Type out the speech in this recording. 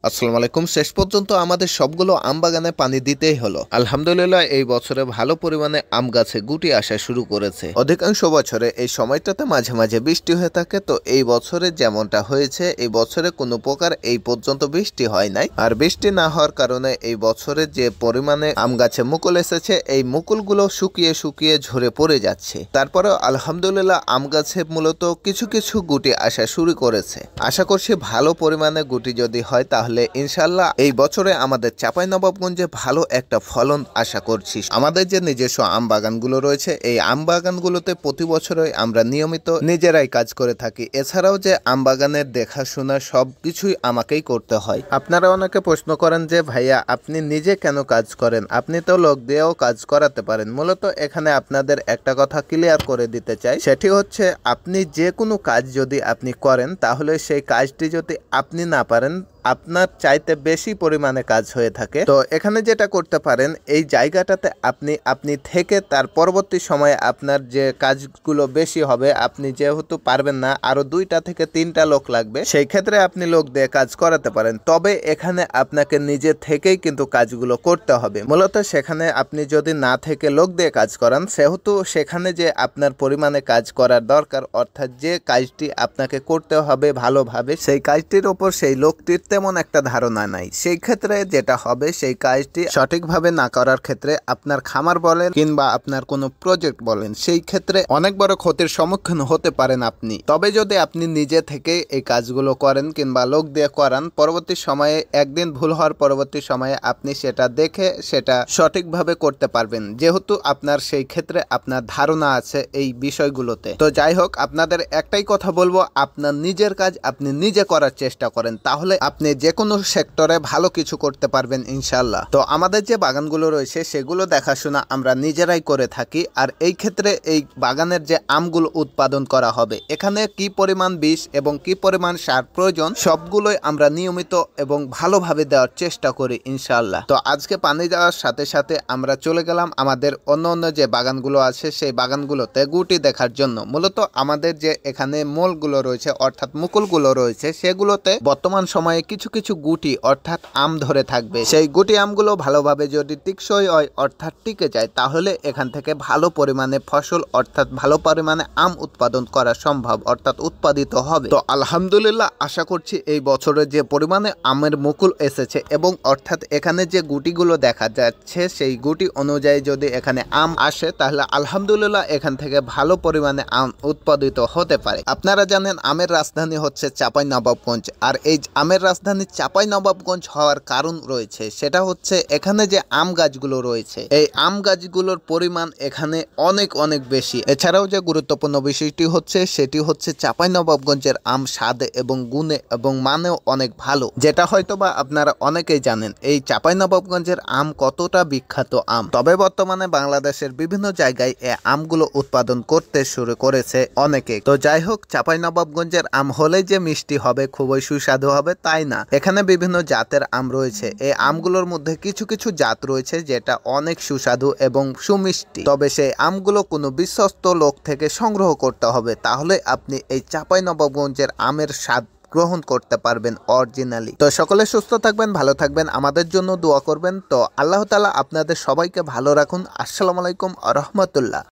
আসসালামু আলাইকুম। শেষ পর্যন্ত আমাদের সবগুলো আম বাগানে পানি দিতেই হলো। আলহামদুলিল্লাহ এই বছরে ভালো পরিমাণে আম গাছে গুটি আসা শুরু করেছে। অধিকাংশ বছরে এই সময়টাতে মাঝে মাঝে বৃষ্টি হয়ে থাকে, তো এই বছরে যেমনটা হয়েছে, এই বছরে কোনো প্রকার এই পর্যন্ত বৃষ্টি হয় নাই। আর বৃষ্টি না হওয়ার কারণে এই বছরে যে পরিমাণে আম গাছে মুকুল এসেছে, এই মুকুলগুলো শুকিয়ে শুকিয়ে ঝরে পড়ে যাচ্ছে। তারপরেও আলহামদুলিল্লাহ আম গাছে মূলত কিছু কিছু গুটি আসা শুরু করেছে। আশা করছি ভালো পরিমাণে গুটি যদি হয় তাহলে ইনশাল্লাহ এই বছরে আমাদের চাঁপাইনবাবগঞ্জে ভালো একটা ফলন আশা করছি। আমাদের যে নিজস্ব আম বাগানগুলো রয়েছে, এই আম বাগানগুলোতে প্রতি বছরই আমরা নিয়মিত নিজেরাই কাজ করে থাকি। এছাড়াও যে আম বাগানের দেখাশোনা সবকিছুই আমাকেই করতে হয়। আপনারা অনেকে প্রশ্ন করেন যে ভাইয়া আপনি নিজে কেন কাজ করেন, আপনি তো লোক দিয়েও কাজ করাতে পারেন। মূলত এখানে আপনাদের একটা কথা ক্লিয়ার করে দিতে চাই, সেটি হচ্ছে আপনি যে কোনো কাজ যদি আপনি করেন তাহলে সেই কাজটি যদি আপনি না পারেন, আপনার চাইতে বেশি পরিমাণে কাজ হয়ে থাকে, তো এখানে যেটা করতে পারেন এই জায়গাটাতে আপনি থেকে তার পরবর্তী সময়ে আপনার যে কাজগুলো বেশি হবে, আপনি যেহেতু পারবেন না, আরো 2টা থেকে 3টা লোক লাগবে, সেই ক্ষেত্রে আপনি লোক দিয়ে কাজ করাতে পারেন। তবে এখানে আপনাকে নিজে থেকেই কিন্তু কাজগুলো করতে হবে। মূলত সেখানে আপনি যদি না থেকে লোক দিয়ে কাজ করান, সেহেতু সেখানে যে আপনার পরিমাণে কাজ করার দরকার, অর্থাৎ যে কাজটি আপনাকে করতে হবে ভালোভাবে, সেই কাজটির ওপর সেই লোকটির তেমন একটা ধারণা নাই। সেই ক্ষেত্রে যেটা হবে, সেই কাজটি সঠিকভাবে না করার ক্ষেত্রে আপনার খামার বলেন কিংবা আপনার কোনো প্রজেক্ট বলেন, সেই ক্ষেত্রে অনেক বড় ক্ষতির সম্মুখীন হতে পারেন আপনি। তবে যদি আপনি নিজে থেকে এই কাজগুলো করেন কিংবা লোক দিয়ে করান, পরবর্তী সময়ে একদিন ভুল হওয়ার পরবর্তী সময়ে আপনি সেটা দেখে সেটা সঠিকভাবে করতে পারবেন, যেহেতু আপনার সেই ক্ষেত্রে আপনার ধারণা আছে এই বিষয়গুলোতে। তো যাই হোক, আপনাদের একটাই কথা বলবো, আপনার নিজের কাজ আপনি নিজে করার চেষ্টা করেন, তাহলে আপনি যে কোনো সেক্টরে ভালো কিছু করতে পারবেন ইনশাল্লাহ। তো আমাদের যে বাগানগুলো রয়েছে সেগুলো দেখাশোনা আমরা নিজেরাই করে থাকি। আর এই ক্ষেত্রে এই বাগানের যে আমগুলো উৎপাদন করা হবে, এখানে কি পরিমাণ বিষ এবং কি পরিমাণ সার প্রয়োজন, সবগুলোই আমরা নিয়মিত এবং ভালোভাবে দেওয়ার চেষ্টা করি ইনশাল্লাহ। তো আজকে পানি দেওয়ার সাথে সাথে আমরা চলে গেলাম আমাদের অন্য অন্য যে বাগানগুলো আছে সেই বাগানগুলোতে গুটি দেখার জন্য। মূলত আমাদের যে এখানে মোলগুলো রয়েছে অর্থাৎ মুকুলগুলো রয়েছে, সেগুলোতে বর্তমান সময়ে কিছু কিছু গুটি অর্থাৎ আম ধরে থাকবে। সেই গুটি আমগুলো ভালোভাবে যদি টিকসই হয় অর্থাৎ টিকে যায়, তাহলে এখান থেকে ভালো পরিমাণে ফসল অর্থাৎ ভালো পরিমাণে আম উৎপাদন করা সম্ভব, অর্থাৎ উৎপাদিত হবে। তো আলহামদুলিল্লাহ আশা করছি এই বছরে যে পরিমাণে আমের মুকুল এসেছে এবং অর্থাৎ এখানে যে গুটিগুলো দেখা যাচ্ছে, সেই গুটি অনুযায়ী যদি এখানে আম আসে, তাহলে আলহামদুলিল্লাহ এখান থেকে ভালো পরিমাণে আম উৎপাদিত হতে পারে। আপনারা জানেন আমের রাজধানী হচ্ছে চাঁপাইনবাবগঞ্জ, আর এই আমের রাজধানী চাঁপাইনবাবগঞ্জ হওয়ার কারণ রয়েছে, সেটা হচ্ছে এখানে যে আম গাছগুলো রয়েছে, এই আম গাছগুলোর পরিমাণ এখানে অনেক অনেক বেশি। এছাড়াও যে গুরুত্বপূর্ণ বিষয়টি হচ্ছে, সেটি হচ্ছে চাঁপাইনবাবগঞ্জের আম স্বাদে এবং গুণে এবং মানেও অনেক ভালো, যেটা হয়তোবা আপনারা অনেকেই জানেন এই চাঁপাইনবাবগঞ্জের আম কতটা বিখ্যাত আম। তবে বর্তমানে বাংলাদেশের বিভিন্ন জায়গায় এই আমগুলো উৎপাদন করতে শুরু করেছে অনেকে। তো যাই হোক, চাঁপাইনবাবগঞ্জের আম হলেই যে মিষ্টি হবে, খুবই সুস্বাদু হবে তাই না। এখানে বিভিন্ন জাতের আম রয়েছে। এই আমগুলোর মধ্যে কিছু কিছু জাত রয়েছে যেটা অনেক সুস্বাদু এবং সুমিষ্টি। তবে সেই আমগুলো কোনো বিশ্বস্ত লোক থেকে সংগ্রহ করতে হবে, তাহলে আপনি এই চাঁপাইনবাবগঞ্জের আমের স্বাদ গ্রহণ করতে পারবেন অরিজিনালি। তো সকলে সুস্থ থাকবেন, ভালো থাকবেন, আমাদের জন্য দোয়া করবেন। তো আল্লাহ তাআলা আপনাদের সবাইকে ভালো রাখুন। আসসালামু আলাইকুম ওয়া রাহমাতুল্লাহ।